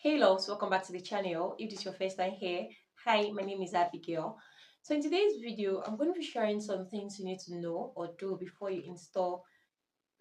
Hey loves, welcome back to the channel. If this is your first time here, hi, my name is Abigail. So in today's video, I'm going to be sharing some things you need to know or do before you install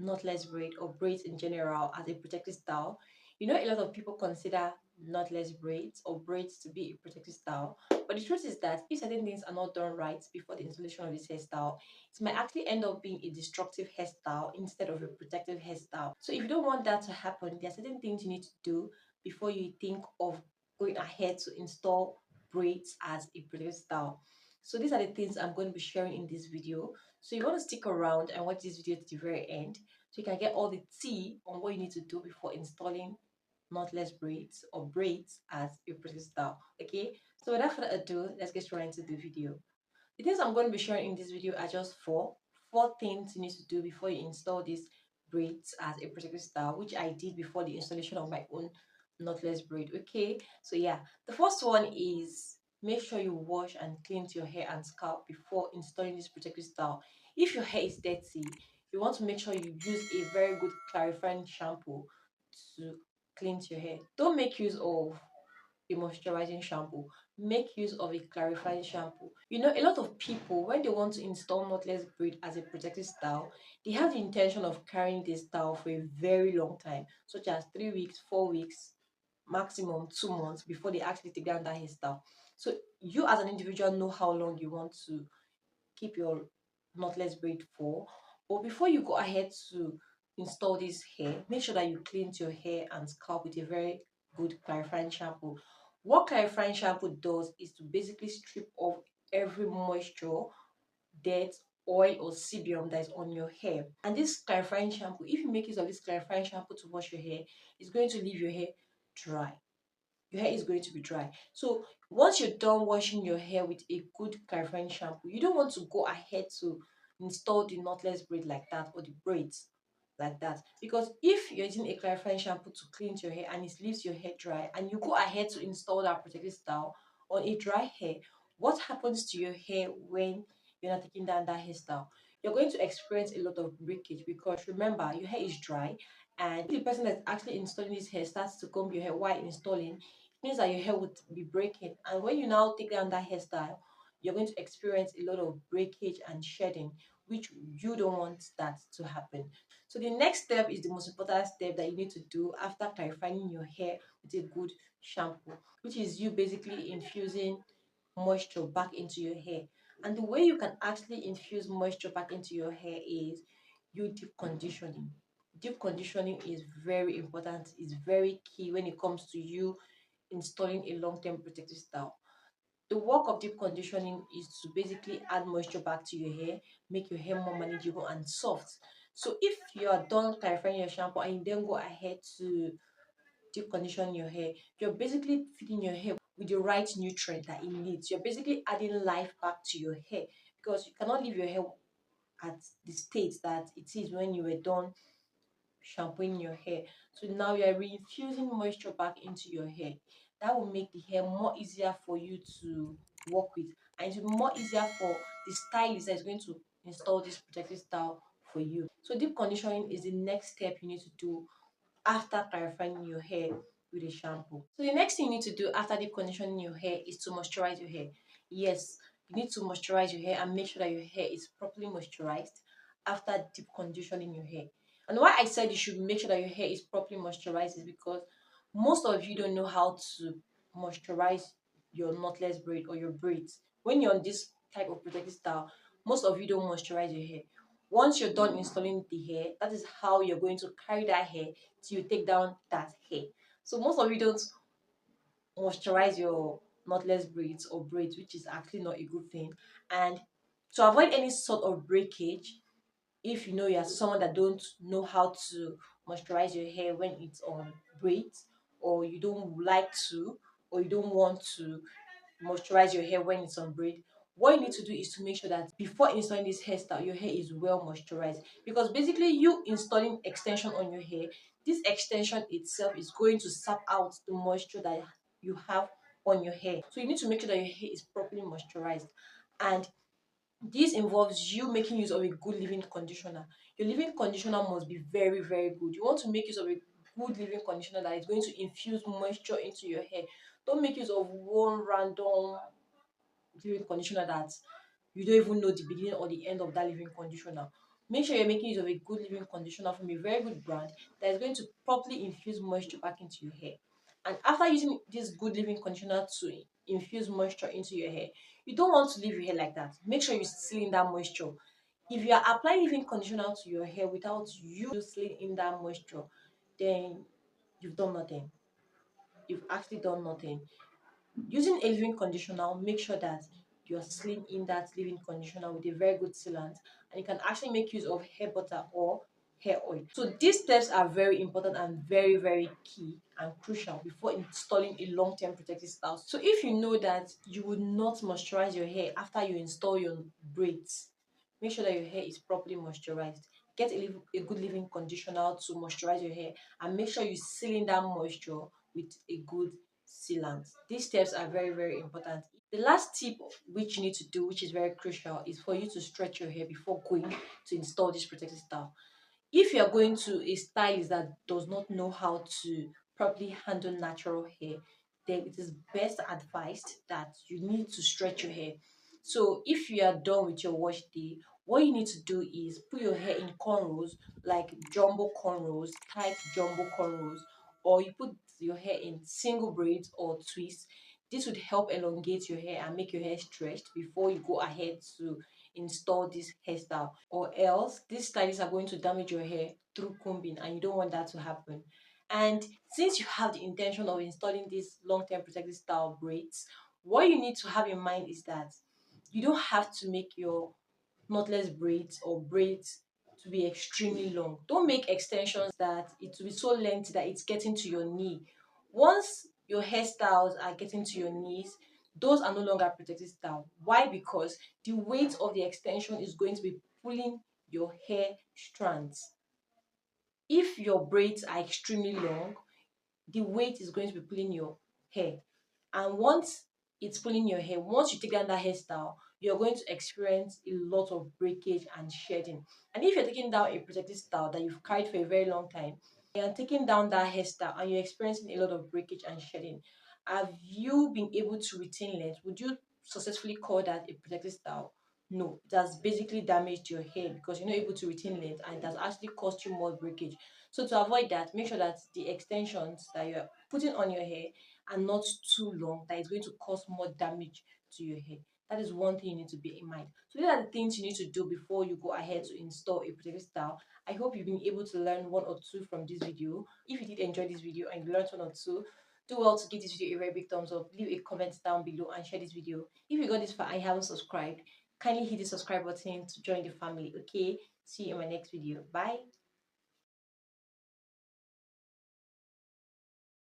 knotless braid or braids in general as a protective style. You know, a lot of people consider knotless braids or braids to be a protective style, but the truth is that if certain things are not done right before the installation of this hairstyle, it might actually end up being a destructive hairstyle instead of a protective hairstyle. So if you don't want that to happen, there are certain things you need to do before you think of going ahead to install braids as a protective style. So these are the things I'm going to be sharing in this video. So you want to stick around and watch this video to the very end so you can get all the tea on what you need to do before installing knotless braids or braids as a protective style. Okay, so without further ado, let's get right into the video. The things I'm going to be sharing in this video are just four things you need to do before you install these braids as a protective style, which I did before the installation of my own knotless braid. Okay, so yeah, the first one is make sure you wash and clean your hair and scalp before installing this protective style. If your hair is dirty, you want to make sure you use a very good clarifying shampoo to clean your hair. Don't make use of a moisturizing shampoo. Make use of a clarifying shampoo. You know, a lot of people, when they want to install knotless braid as a protective style, they have the intention of carrying this style for a very long time, such as 3 weeks, 4 weeks, maximum 2 months before they actually take down that hairstyle. So you as an individual know how long you want to keep your knotless braid for. But before you go ahead to install this hair, make sure that you clean your hair and scalp with a very good clarifying shampoo. What clarifying shampoo does is to basically strip off every moisture, dirt, oil or sebum that is on your hair. And this clarifying shampoo, if you make use of this clarifying shampoo to wash your hair, it's going to leave your hair dry. Your hair is going to be dry. So once you're done washing your hair with a good clarifying shampoo, you don't want to go ahead to install the knotless braid like that or the braids like that, because if you're using a clarifying shampoo to clean your hair and it leaves your hair dry and you go ahead to install that protective style on a dry hair, what happens to your hair when you're not taking down that hairstyle? You're going to experience a lot of breakage, because remember, your hair is dry, and if the person that's actually installing this hair starts to comb your hair while installing, means that your hair would be breaking. And when you now take down that hairstyle, you're going to experience a lot of breakage and shedding, which you don't want that to happen. So the next step is the most important step that you need to do after clarifying your hair with a good shampoo, which is you basically infusing moisture back into your hair. And the way you can actually infuse moisture back into your hair is you deep conditioning. Deep conditioning is very important, it's very key when it comes to you installing a long-term protective style. The work of deep conditioning is to basically add moisture back to your hair, make your hair more manageable and soft. So if you are done clarifying your shampoo and you then go ahead to deep condition your hair, you're basically feeding your hair with the right nutrient that it needs. You're basically adding life back to your hair, because you cannot leave your hair at the state that it is when you were done shampooing your hair. So now you are reinfusing moisture back into your hair. That will make the hair more easier for you to work with, and it will be more easier for the stylist that is going to install this protective style for you. So deep conditioning is the next step you need to do after clarifying your hair with a shampoo. So the next thing you need to do after deep conditioning your hair is to moisturize your hair. Yes, you need to moisturize your hair and make sure that your hair is properly moisturized after deep conditioning your hair. And why I said you should make sure that your hair is properly moisturized is because most of you don't know how to moisturize your knotless braid or your braids. When you're on this type of protective style, most of you don't moisturize your hair. Once you're done installing the hair, that is how you're going to carry that hair till you take down that hair. So most of you don't moisturize your knotless braids or braids, which is actually not a good thing. And to avoid any sort of breakage, if you know you're someone that don't know how to moisturize your hair when it's on braids, or you don't like to, or you don't want to moisturize your hair when it's on braid, what you need to do is to make sure that before installing this hairstyle, your hair is well moisturized. Because basically, you installing extension on your hair, this extension itself is going to sap out the moisture that you have on your hair. So you need to make sure that your hair is properly moisturized. And this involves you making use of a good leave-in conditioner. Your leave-in conditioner must be very, very good. You want to make use of a good leave-in conditioner that is going to infuse moisture into your hair. Don't make use of one random leave-in conditioner that you don't even know the beginning or the end of that leave-in conditioner. Make sure you're making use of a good leave-in conditioner from a very good brand that is going to properly infuse moisture back into your hair. And after using this good leave-in conditioner to infuse moisture into your hair, you don't want to leave your hair like that. Make sure you seal in that moisture. If you are applying leave-in conditioner to your hair without you sealing in that moisture, then you've done nothing. You've actually done nothing. Using a leave-in conditioner, make sure that you're sealing in that leave-in conditioner with a very good sealant, and you can actually make use of hair butter or hair oil. So these steps are very important and very, very key and crucial before installing a long-term protective style. So if you know that you would not moisturize your hair after you install your braids, make sure that your hair is properly moisturized. Get a good leave-in conditioner to moisturize your hair, and make sure you seal in that moisture with a good sealant. These steps are very, very important. The last tip which you need to do, which is very crucial, is for you to stretch your hair before going to install this protective style. If you are going to a stylist that does not know how to properly handle natural hair, then it is best advised that you need to stretch your hair. So if you are done with your wash day, what you need to do is put your hair in cornrows, like jumbo cornrows, tight jumbo cornrows, or you put your hair in single braids or twists. This would help elongate your hair and make your hair stretched before you go ahead to install this hairstyle, or else these stylists are going to damage your hair through combing, and you don't want that to happen. And since you have the intention of installing these long-term protective style braids, what you need to have in mind is that you don't have to make your knotless braids or braids to be extremely long. Don't make extensions that it will be so lengthy that it's getting to your knee. Once your hairstyles are getting to your knees, those are no longer protected style. Why? Because the weight of the extension is going to be pulling your hair strands. If your braids are extremely long, the weight is going to be pulling your hair. And once it's pulling your hair, once you take down that hairstyle, you're going to experience a lot of breakage and shedding. And if you're taking down a protective style that you've carried for a very long time, and you're taking down that hairstyle and you're experiencing a lot of breakage and shedding, have you been able to retain length? Would you successfully call that a protective style? No, it has basically damaged your hair because you're not able to retain length, and it has actually caused you more breakage. So to avoid that, make sure that the extensions that you're putting on your hair are not too long, that is going to cause more damage to your hair. That is one thing you need to bear in mind. So these are the things you need to do before you go ahead to install a protective style. I hope you've been able to learn one or two from this video. If you did enjoy this video and you learned one or two, do well to give this video a very big thumbs up, leave a comment down below, and share this video. If you got this far and you haven't subscribed, kindly hit the subscribe button to join the family. Okay, see you in my next video. Bye.